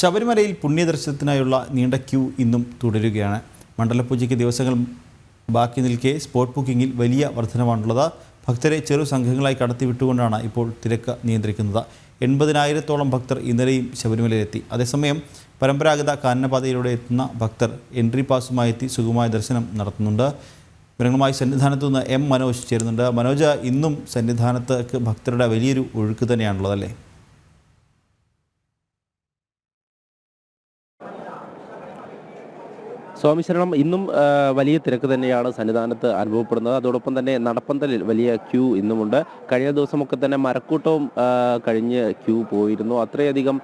ശബരിമലയിൽ പുണ്യദർശനത്തിനായുള്ള നീണ്ട ക്യൂ ഇന്നും തുടരുകയാണ്. മണ്ഡലപൂജയ്ക്ക് ദിവസങ്ങൾ ബാക്കി നിൽക്കെ സ്പോട്ട് ബുക്കിങ്ങിൽ വലിയ വർധനമാണുള്ളത്. ഭക്തരെ ചെറു സംഘങ്ങളായി കടത്തിവിട്ടുകൊണ്ടാണ് ഇപ്പോൾ തിരക്ക് നിയന്ത്രിക്കുന്നത്. 80,000-ഓളം ഭക്തർ ഇന്നലെയും ശബരിമലയിലെത്തി. അതേസമയം പരമ്പരാഗത കാനനപാതയിലൂടെ എത്തുന്ന ഭക്തർ എൻട്രി പാസുമായി എത്തി സുഗമമായ ദർശനം നടത്തുന്നുണ്ട്. വിവരങ്ങളുമായി സന്നിധാനത്തു നിന്ന് എം മനോജ് ചേരുന്നുണ്ട്. മനോജ്, ഇന്നും സന്നിധാനത്ത് ഭക്തരുടെ വലിയൊരു ഒഴുക്ക് തന്നെയാണുള്ളതല്ലേ? സ്വാമിശരണം, ഇന്നും വലിയ തിരക്ക് തന്നെയാണ് സന്നിധാനത്ത് അനുഭവപ്പെടുന്നത്. അതോടൊപ്പം തന്നെ നടപ്പന്തലിൽ വലിയ ക്യൂ ഇന്നുമുണ്ട്. കഴിഞ്ഞ ദിവസമൊക്കെ തന്നെ മരക്കൂട്ടവും കഴിഞ്ഞ് ക്യൂ പോയിരുന്നു. അത്രയധികം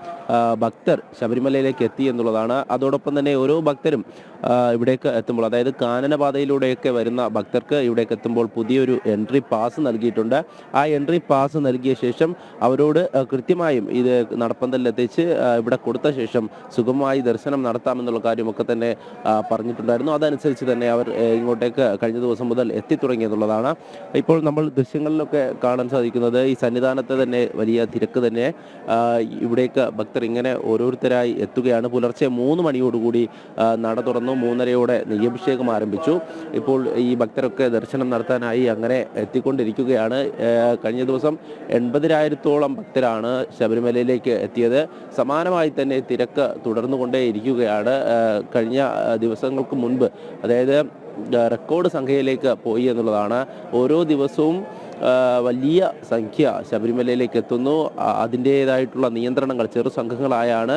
ഭക്തർ ശബരിമലയിലേക്ക് എത്തി എന്നുള്ളതാണ്. അതോടൊപ്പം തന്നെ ഓരോ ഭക്തരും ഇവിടേക്ക് എത്തുമ്പോൾ, അതായത് കാനനപാതയിലൂടെയൊക്കെ വരുന്ന ഭക്തർക്ക് ഇവിടേക്ക് എത്തുമ്പോൾ പുതിയൊരു എൻട്രി പാസ് നൽകിയിട്ടുണ്ട്. ആ എൻട്രി പാസ് നൽകിയ ശേഷം അവരോട് കൃത്യമായും ഇത് നടപ്പന്തലിലെത്തിച്ച് ഇവിടെ കൊടുത്ത ശേഷം സുഗമമായി ദർശനം നടത്താമെന്നുള്ള കാര്യമൊക്കെ തന്നെ പറഞ്ഞിട്ടുണ്ടായിരുന്നു. അതനുസരിച്ച് തന്നെ അവർ ഇങ്ങോട്ടേക്ക് കഴിഞ്ഞ ദിവസം മുതൽ എത്തിത്തുടങ്ങിയെന്നുള്ളതാണ്. ഇപ്പോൾ നമ്മൾ ദൃശ്യങ്ങളിലൊക്കെ കാണാൻ സാധിക്കുന്നത് ഈ സന്നിധാനത്തെ തന്നെ വലിയ തിരക്ക് തന്നെ. ഇവിടേക്ക് ഭക്തർ ഇങ്ങനെ ഓരോരുത്തരായി എത്തുകയാണ്. പുലർച്ചെ 3 മണിയോടുകൂടി നട തുറന്നു. 3:30-ഓടെ നെയ്യഭിഷേകം ആരംഭിച്ചു. ഇപ്പോൾ ഈ ഭക്തരൊക്കെ ദർശനം നടത്താനായി അങ്ങനെ എത്തിക്കൊണ്ടിരിക്കുകയാണ്. കഴിഞ്ഞ ദിവസം 80,000-ഓളം ഭക്തരാണ് ശബരിമലയിലേക്ക് എത്തിയത്. സമാനമായി തന്നെ തിരക്ക് തുടർന്നുകൊണ്ടേയിരിക്കുകയാണ്. കഴിഞ്ഞ ദിവസങ്ങൾക്ക് മുൻപ്, അതായത് റെക്കോർഡ് സംഖ്യയിലേക്ക് പോയി എന്നുള്ളതാണ്. ഓരോ ദിവസവും വലിയ സംഖ്യ ശബരിമലയിലേക്ക് എത്തുന്നു. അതിൻ്റേതായിട്ടുള്ള നിയന്ത്രണങ്ങൾ ചെറു സംഘങ്ങളായാണ്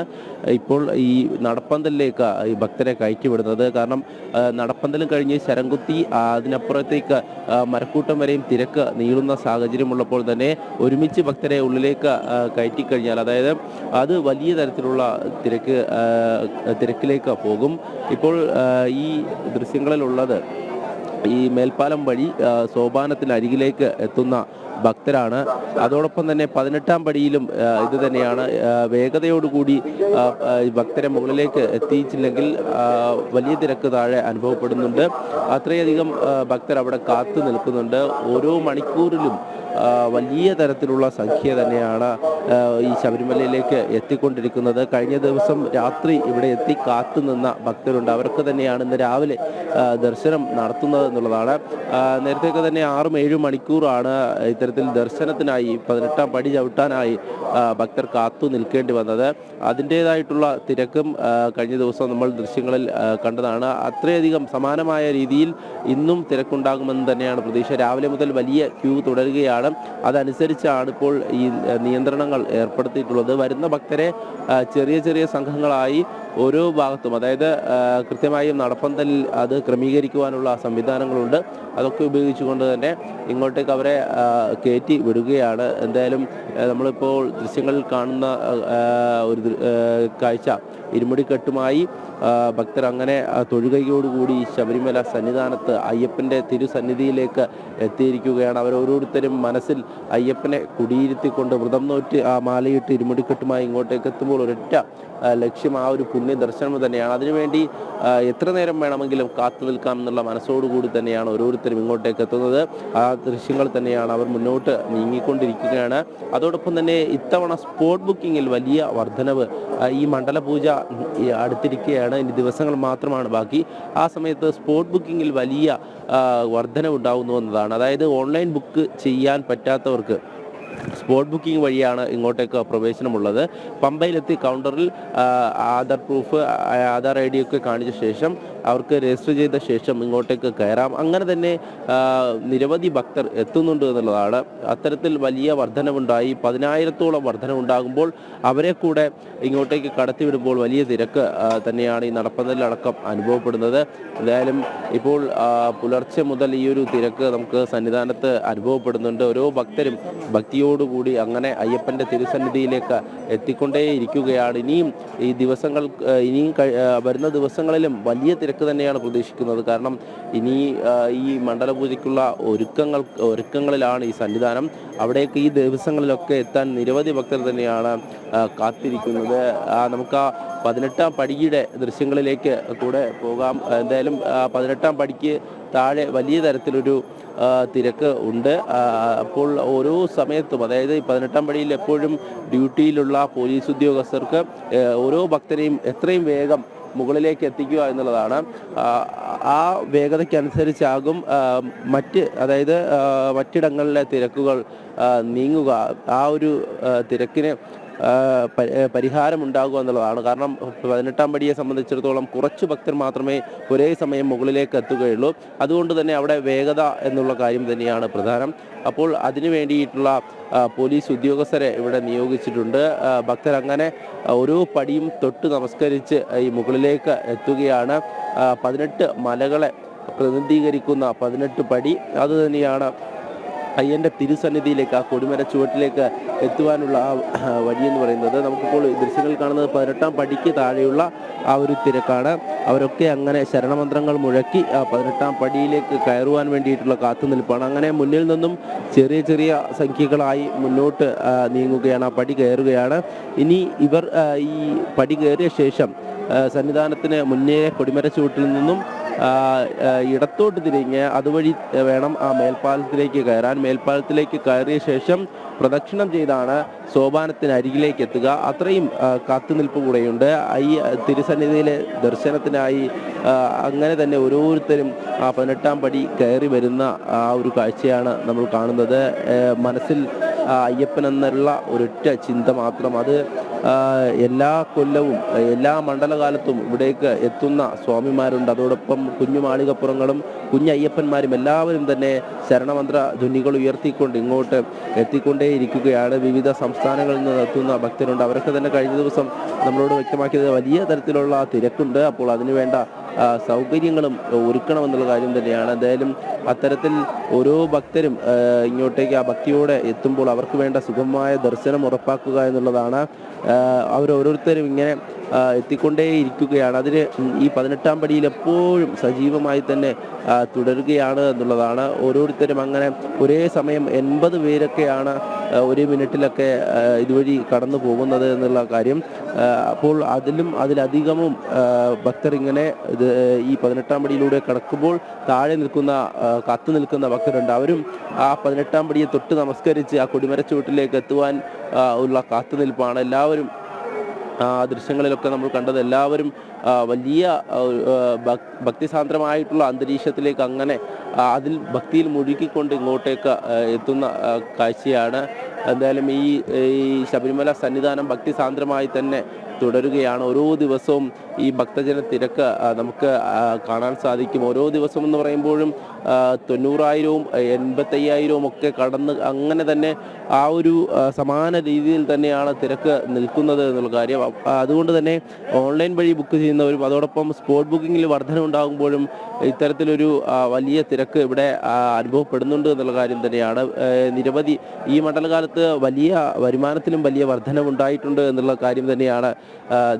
ഇപ്പോൾ ഈ നടപ്പന്തലിലേക്ക് ഈ ഭക്തരെ കയറ്റിവിടുന്നത്. കാരണം നടപ്പന്തലും കഴിഞ്ഞ് ശരംകുത്തി അതിനപ്പുറത്തേക്ക് മരക്കൂട്ടം വരെയും തിരക്ക് നീളുന്ന സാഹചര്യമുള്ളപ്പോൾ തന്നെ ഒരുമിച്ച് ഭക്തരെ ഉള്ളിലേക്ക് കയറ്റിക്കഴിഞ്ഞാൽ, അതായത് അത് വലിയ തരത്തിലുള്ള തിരക്കിലേക്ക് പോകും. ഇപ്പോൾ ഈ ദൃശ്യങ്ങളിലുള്ളത് ഈ മേൽപ്പാലം വഴി സോപാനത്തിനരികിലേക്ക് എത്തുന്ന ഭക്തരാണ്. അതോടൊപ്പം തന്നെ 18-ാം പടിയിലും ഇത് തന്നെയാണ്. വേഗതയോടുകൂടി ഭക്തരെ മുകളിലേക്ക് എത്തിച്ചില്ലെങ്കിൽ വലിയ തിരക്ക് താഴെ അനുഭവപ്പെടുന്നുണ്ട്. അത്രയധികം ഭക്തർ അവിടെ കാത്തു നിൽക്കുന്നുണ്ട്. ഓരോ മണിക്കൂറിലും വലിയ തരത്തിലുള്ള സംഖ്യ തന്നെയാണ് ഈ ശബരിമലയിലേക്ക് എത്തിക്കൊണ്ടിരിക്കുന്നത്. കഴിഞ്ഞ ദിവസം രാത്രി ഇവിടെ എത്തി കാത്തു നിന്ന ഭക്തരുണ്ട്. അവർക്ക് തന്നെയാണ് ഇന്ന് രാവിലെ ദർശനം നടത്തുന്നത് എന്നുള്ളതാണ്. നേരത്തെയൊക്കെ തന്നെ 6-7 മണിക്കൂറാണ് ഇത്തരത്തിൽ ദർശനത്തിനായി 18-ാം പടി ചവിട്ടാനായി ഭക്തർ കാത്തു നിൽക്കേണ്ടി വന്നത്. അതിൻ്റേതായിട്ടുള്ള തിരക്കും കഴിഞ്ഞ ദിവസം നമ്മൾ ദൃശ്യങ്ങളിൽ കണ്ടതാണ്. അത്രയധികം സമാനമായ രീതിയിൽ ഇന്നും തിരക്കുണ്ടാകുമെന്ന് തന്നെയാണ് പ്രതീക്ഷ. രാവിലെ മുതൽ വലിയ ക്യൂ തുടരുകയാണ്. അതനുസരിച്ചാണ് ഇപ്പോൾ ഈ നിയന്ത്രണങ്ങൾ ഏർപ്പെടുത്തിയിട്ടുള്ളത്. വരുന്ന ഭക്തരെ ചെറിയ ചെറിയ സംഘങ്ങളായി ഓരോ ഭാഗത്തും, അതായത് കൃത്യമായും നടപ്പന്തലിൽ അത് ക്രമീകരിക്കുവാനുള്ള സംവിധാനങ്ങളുണ്ട്. അതൊക്കെ ഉപയോഗിച്ചുകൊണ്ട് തന്നെ ഇങ്ങോട്ടേക്ക് അവരെ കയറ്റി വിടുകയാണ്. എന്തായാലും നമ്മളിപ്പോൾ ദൃശ്യങ്ങളിൽ കാണുന്ന ഒരു കാഴ്ച, ഇരുമുടിക്കെട്ടുമായി ഭക്തർ അങ്ങനെ തൊഴുകയോടുകൂടി ശബരിമല സന്നിധാനത്ത് അയ്യപ്പൻ്റെ തിരുസന്നിധിയിലേക്ക് എത്തിയിരിക്കുകയാണ്. അവരോരോരുത്തരും മനസ്സിൽ അയ്യപ്പനെ കുടിയിരുത്തിക്കൊണ്ട് വ്രതം നോറ്റ് ആ മാലയിട്ട് ഇരുമുടിക്കെട്ടുമായി ഇങ്ങോട്ടേക്ക് എത്തുമ്പോൾ ഒരൊറ്റ ലക്ഷ്യം ആ ഒരു പുണ്യ ദർശനം തന്നെയാണ്. അതിനുവേണ്ടി എത്ര നേരം വേണമെങ്കിലും കാത്തു നിൽക്കാം എന്നുള്ള മനസ്സോടുകൂടി തന്നെയാണ് ഓരോരുത്തരും ഇങ്ങോട്ടേക്ക് എത്തുന്നത്. ആ ദൃശ്യങ്ങൾ തന്നെയാണ് അവർ മുന്നോട്ട് നീങ്ങിക്കൊണ്ടിരിക്കുകയാണ്. അതോടൊപ്പം തന്നെ ഇത്തവണ സ്പോട്ട് ബുക്കിങ്ങിൽ വലിയ വർധനവ്. ഈ മണ്ഡലപൂജ അടുത്തിരിക്കുകയാണ്. ഇനി ദിവസങ്ങൾ മാത്രമാണ് ബാക്കി. ആ സമയത്ത് സ്പോട്ട് ബുക്കിങ്ങിൽ വലിയ വർധനവുണ്ടാകുന്നു എന്നതാണ്. അതായത് ഓൺലൈൻ ബുക്ക് ചെയ്യാൻ പറ്റാത്തവർക്ക് സ്പോട്ട് ബുക്കിംഗ് വഴിയാണ് ഇങ്ങോട്ടേക്ക് പ്രവേശനമുള്ളത്. പമ്പയിലെത്തി കൗണ്ടറിൽ ആധാർ പ്രൂഫ്, ആധാർ ID ഒക്കെ കാണിച്ച ശേഷം അവർക്ക് രജിസ്റ്റർ ചെയ്ത ശേഷം ഇങ്ങോട്ടേക്ക് കയറാം. അങ്ങനെ തന്നെ നിരവധി ഭക്തർ എത്തുന്നുണ്ട് എന്നുള്ളതാണ്. അത്തരത്തിൽ വലിയ വർധനവുണ്ടായി. 10,000-ഓളം വർധനവുണ്ടാകുമ്പോൾ അവരെ കൂടെ ഇങ്ങോട്ടേക്ക് കടത്തിവിടുമ്പോൾ വലിയ തിരക്ക് തന്നെയാണ് ഈ നടപ്പന്തലിലടക്കം അനുഭവപ്പെടുന്നത്. എന്തായാലും ഇപ്പോൾ പുലർച്ചെ മുതൽ ഈ ഒരു തിരക്ക് നമുക്ക് സന്നിധാനത്ത് അനുഭവപ്പെടുന്നുണ്ട്. ഓരോ ഭക്തരും ഭക്തിയോടുകൂടി അങ്ങനെ അയ്യപ്പൻ്റെ തിരുസന്നിധിയിലേക്ക് എത്തിക്കൊണ്ടേയിരിക്കുകയാണ്. ഇനിയും ഈ ദിവസങ്ങൾ, ഇനിയും വരുന്ന ദിവസങ്ങളിലും വലിയ തിരക്ക് തന്നെയാണ് പ്രതീക്ഷിക്കുന്നത്. കാരണം ഇനി ഈ മണ്ഡലപൂജയ്ക്കുള്ള ഒരുക്കങ്ങളിലാണ് ഈ സന്നിധാനം. അവിടേക്ക് ഈ ദിവസങ്ങളിലൊക്കെ എത്താൻ നിരവധി ഭക്തർ തന്നെയാണ് കാത്തിരിക്കുന്നത്. നമുക്ക് ആ 18ാം പടിയുടെ ദൃശ്യങ്ങളിലേക്ക് കൂടെ പോകാം. എന്തായാലും 18ാം പടിക്ക് താഴെ വലിയ തരത്തിലൊരു തിരക്ക് ഉണ്ട്. അപ്പോൾ ഓരോ സമയത്തും, അതായത് ഈ 18ാം പടിയിൽ എപ്പോഴും ഡ്യൂട്ടിയിലുള്ള പോലീസ് ഉദ്യോഗസ്ഥർക്ക് ഓരോ ഭക്തരെയും എത്രയും വേഗം മുകളിലേക്ക് എത്തിക്കുക എന്നുള്ളതാണ്. ആ വേഗതയ്ക്കനുസരിച്ചാകും അതായത് മറ്റിടങ്ങളിലെ തിരക്കുകൾ നീങ്ങുക. ആ ഒരു തിരക്കിന് പരിഹാരമുണ്ടാകുക എന്നുള്ളതാണ്. കാരണം 18ാം പടിയെ സംബന്ധിച്ചിടത്തോളം കുറച്ച് ഭക്തർ മാത്രമേ ഒരേ സമയം മുകളിലേക്ക് എത്തുകയുള്ളൂ. അതുകൊണ്ട് തന്നെ അവിടെ വേഗത എന്നുള്ള കാര്യം തന്നെയാണ് പ്രധാനം. അപ്പോൾ അതിനു വേണ്ടിയിട്ടുള്ള പോലീസ് ഉദ്യോഗസ്ഥരെ ഇവിടെ നിയോഗിച്ചിട്ടുണ്ട്. ഭക്തർ അങ്ങനെ ഓരോ പടിയും തൊട്ട് നമസ്കരിച്ച് ഈ മുകളിലേക്ക് എത്തുകയാണ്. 18 മലകളെ പ്രതിനിധീകരിക്കുന്ന 18 പടി അത് തന്നെയാണ് അയ്യൻ്റെ തിരുസന്നിധിയിലേക്ക്, ആ കൊടിമര ചുവട്ടിലേക്ക് എത്തുവാനുള്ള ആ വഴിയെന്ന് പറയുന്നത്. നമുക്കിപ്പോൾ ദൃശ്യങ്ങളിൽ കാണുന്നത് 18ാം പടിക്ക് താഴെയുള്ള ആ ഒരു തിരക്കാണ്. അവരൊക്കെ അങ്ങനെ ശരണമന്ത്രങ്ങൾ മുഴക്കി 18ാം പടിയിലേക്ക് കയറുവാൻ വേണ്ടിയിട്ടുള്ള കാത്തുനിൽപ്പാണ്. അങ്ങനെ മുന്നിൽ നിന്നും ചെറിയ ചെറിയ സംഖ്യകളായി മുന്നോട്ട് നീങ്ങുകയാണ്, ആ പടി കയറുകയാണ്. ഇനി ഇവർ ഈ പടി കയറിയ ശേഷം സന്നിധാനത്തിന് മുന്നേ കൊടിമര ചുവട്ടിൽ നിന്നും ഇടത്തോട്ട് തിരിഞ്ഞ് അതുവഴി വേണം ആ മേൽപ്പാലത്തിലേക്ക് കയറാൻ. മേൽപ്പാലത്തിലേക്ക് കയറിയ ശേഷം പ്രദക്ഷിണം ചെയ്താണ് സോപാനത്തിനരികിലേക്ക് എത്തുക. അത്രയും കാത്തുനിൽപ്പ് കൂടെയുണ്ട് ഈ തിരുസന്നിധിയിലെ ദർശനത്തിനായി. അങ്ങനെ തന്നെ ഓരോരുത്തരും ആ 18ാം പടി കയറി വരുന്ന ആ ഒരു കാഴ്ചയാണ് നമ്മൾ കാണുന്നത്. മനസ്സിൽ അയ്യപ്പൻ എന്നുള്ള ഒരൊറ്റ ചിന്ത മാത്രം. അത് എല്ലാ കൊല്ലവും എല്ലാ മണ്ഡലകാലത്തും ഇവിടേക്ക് എത്തുന്ന സ്വാമിമാരുണ്ട്. അതോടൊപ്പം കുഞ്ഞു മാളികപ്പുറങ്ങളും കുഞ്ഞയ്യപ്പന്മാരും എല്ലാവരും തന്നെ ശരണമന്ത്ര ധ്വനികൾ ഉയർത്തിക്കൊണ്ട് ഇങ്ങോട്ട് എത്തിക്കൊണ്ടേയിരിക്കുകയാണ്. വിവിധ സംസ്ഥാനങ്ങളിൽ നിന്ന് എത്തുന്ന ഭക്തരുണ്ട്. അവരൊക്കെ തന്നെ കഴിഞ്ഞ ദിവസം നമ്മളോട് വ്യക്തമാക്കിയത് വലിയ തരത്തിലുള്ള തിരക്കുണ്ട്. അപ്പോൾ അതിനുവേണ്ട സൗകര്യങ്ങളും ഒരുക്കണമെന്നുള്ള കാര്യം തന്നെയാണ്. എന്തായാലും അത്തരത്തിൽ ഓരോ ഭക്തരും ഇങ്ങോട്ടേക്ക് ആ ഭക്തിയോടെ എത്തുമ്പോൾ അവർക്ക് വേണ്ട സുഗമമായ ദർശനം ഉറപ്പാക്കുക എന്നുള്ളതാണ്. അവരോരോരുത്തരും ഇങ്ങനെ എത്തിക്കൊണ്ടേയിരിക്കുകയാണ്. അതിന് ഈ 18ാം പടിയിൽ എപ്പോഴും സജീവമായി തന്നെ തുടരുകയാണ് എന്നുള്ളതാണ്. ഓരോരുത്തരും അങ്ങനെ ഒരേ സമയം 80 പേരൊക്കെയാണ് ഒരു മിനിറ്റിലൊക്കെ ഇതുവഴി കടന്നു പോകുന്നത് എന്നുള്ള കാര്യം. അപ്പോൾ അതിലധികമും ഭക്തർ ഇങ്ങനെ ഈ 18ാം പടിയിലൂടെ കടക്കുമ്പോൾ താഴെ കത്തു നിൽക്കുന്ന ഭക്തരുണ്ട്. അവരും ആ 18ാം പടിയെ തൊട്ട് നമസ്കരിച്ച് ആ കൊടിമരച്ചുവട്ടിലേക്ക് എത്തുവാൻ ഉള്ള കാത്തുനിൽപ്പാണ്. എല്ലാവരും ആ ദൃശ്യങ്ങളിലൊക്കെ നമ്മൾ കണ്ടത് എല്ലാവരും വലിയ ഭക്തിസാന്ദ്രമായിട്ടുള്ള അന്തരീക്ഷത്തിലേക്ക് അങ്ങനെ അതിൽ ഭക്തിയിൽ മുഴുകിക്കൊണ്ട് ഇങ്ങോട്ടേക്ക് എത്തുന്ന കാഴ്ചയാണ്. എന്തായാലും ഈ ശബരിമല സന്നിധാനം ഭക്തിസാന്ദ്രമായി തന്നെ തുടരുകയാണ്. ഓരോ ദിവസവും ഈ ഭക്തജന തിരക്ക് നമുക്ക് കാണാൻ സാധിക്കും. ഓരോ ദിവസം എന്ന് പറയുമ്പോഴും 90,000-ഉം 85,000-ഉം ഒക്കെ കടന്ന് അങ്ങനെ തന്നെ ആ ഒരു സമാന രീതിയിൽ തന്നെയാണ് തിരക്ക് നിൽക്കുന്നത് എന്നുള്ള കാര്യം. അതുകൊണ്ട് തന്നെ ഓൺലൈൻ വഴി ബുക്ക് ചെയ്യുന്നവരും അതോടൊപ്പം സ്പോട്ട് ബുക്കിങ്ങിൽ വർധനമുണ്ടാകുമ്പോഴും ഇത്തരത്തിലൊരു വലിയ തിരക്ക് ഇവിടെ അനുഭവപ്പെടുന്നുണ്ട് എന്നുള്ള കാര്യം തന്നെയാണ്. നിരവധി ഈ മണ്ഡലകാലത്ത് വലിയ വരുമാനത്തിലും വലിയ വർധനവുണ്ടായിട്ടുണ്ട് എന്നുള്ള കാര്യം തന്നെയാണ്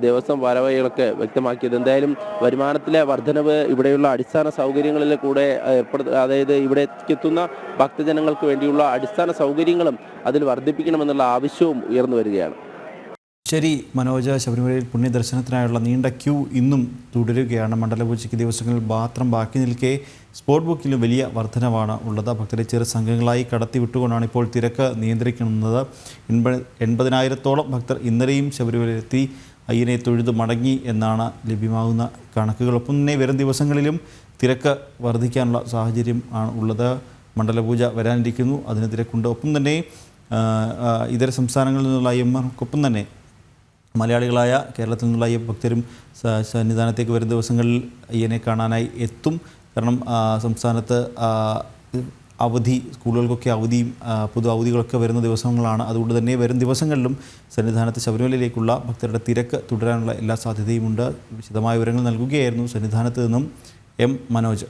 ദേവസ്വം ഭാരവാഹികളൊക്കെ വ്യക്തമാക്കിയത്. എന്തായാലും വരുമാനത്തിലെ വർധനവ് ഇവിടെയുള്ള അടിസ്ഥാന സൗകര്യങ്ങളിൽ കൂടെ അതായത് ഇവിടേക്ക് എത്തുന്ന ഭക്തജനങ്ങൾക്ക് വേണ്ടിയുള്ള അടിസ്ഥാന സൗകര്യങ്ങളും അതിൽ വർദ്ധിപ്പിക്കണമെന്നുള്ള ആവശ്യവും ഉയർന്നു വരികയാണ്. ശരി മനോജ്, ശബരിമലയിൽ പുണ്യദർശനത്തിനായുള്ള നീണ്ട ക്യൂ ഇന്നും തുടരുകയാണ്. മണ്ഡലപൂജയ്ക്ക് ദിവസങ്ങളിൽ മാത്രം ബാക്കി നിൽക്കെ സ്പോട്ട് ബുക്കിലും വലിയ വർധനവാണ് ഉള്ളത്. ഭക്തരെ ചെറു സംഘങ്ങളായി കടത്തിവിട്ടുകൊണ്ടാണ് ഇപ്പോൾ തിരക്ക് നിയന്ത്രിക്കുന്നത്. 80,000-ഓളം ഭക്തർ ഇന്നലെയും ശബരിമലയിലെത്തി അയ്യനെ തൊഴുത് മടങ്ങി എന്നാണ് ലഭ്യമാകുന്ന കണക്കുകൾ. ഒപ്പം തന്നെ വരും ദിവസങ്ങളിലും തിരക്ക് വർദ്ധിക്കാനുള്ള സാഹചര്യം ആണ് ഉള്ളത്. മണ്ഡലപൂജ വരാനിരിക്കുന്നു, അതിന് തിരക്കുണ്ട്. ഒപ്പം തന്നെ ഇതര സംസ്ഥാനങ്ങളിൽ നിന്നുള്ള അയ്യന്മാർക്കൊപ്പം തന്നെ മലയാളികളായ കേരളത്തിൽ നിന്നുള്ള അയ്യപ്പ ഭക്തരും സന്നിധാനത്തേക്ക് വരും ദിവസങ്ങളിൽ അയ്യനെ കാണാനായി എത്തും. കാരണം സംസ്ഥാനത്ത് അവധി, സ്കൂളുകൾക്കൊക്കെ അവധിയും പൊതു അവധികളൊക്കെ വരുന്ന ദിവസങ്ങളാണ്. അതുകൊണ്ട് തന്നെ വരും ദിവസങ്ങളിലും സന്നിധാനത്ത് ശബരിമലയിലേക്കുള്ള ഭക്തരുടെ തിരക്ക് തുടരാനുള്ള എല്ലാ സാധ്യതയുമുണ്ട്. വിശദമായ വിവരങ്ങൾ നൽകുകയായിരുന്നു സന്നിധാനത്ത് നിന്നും എം മനോജ്.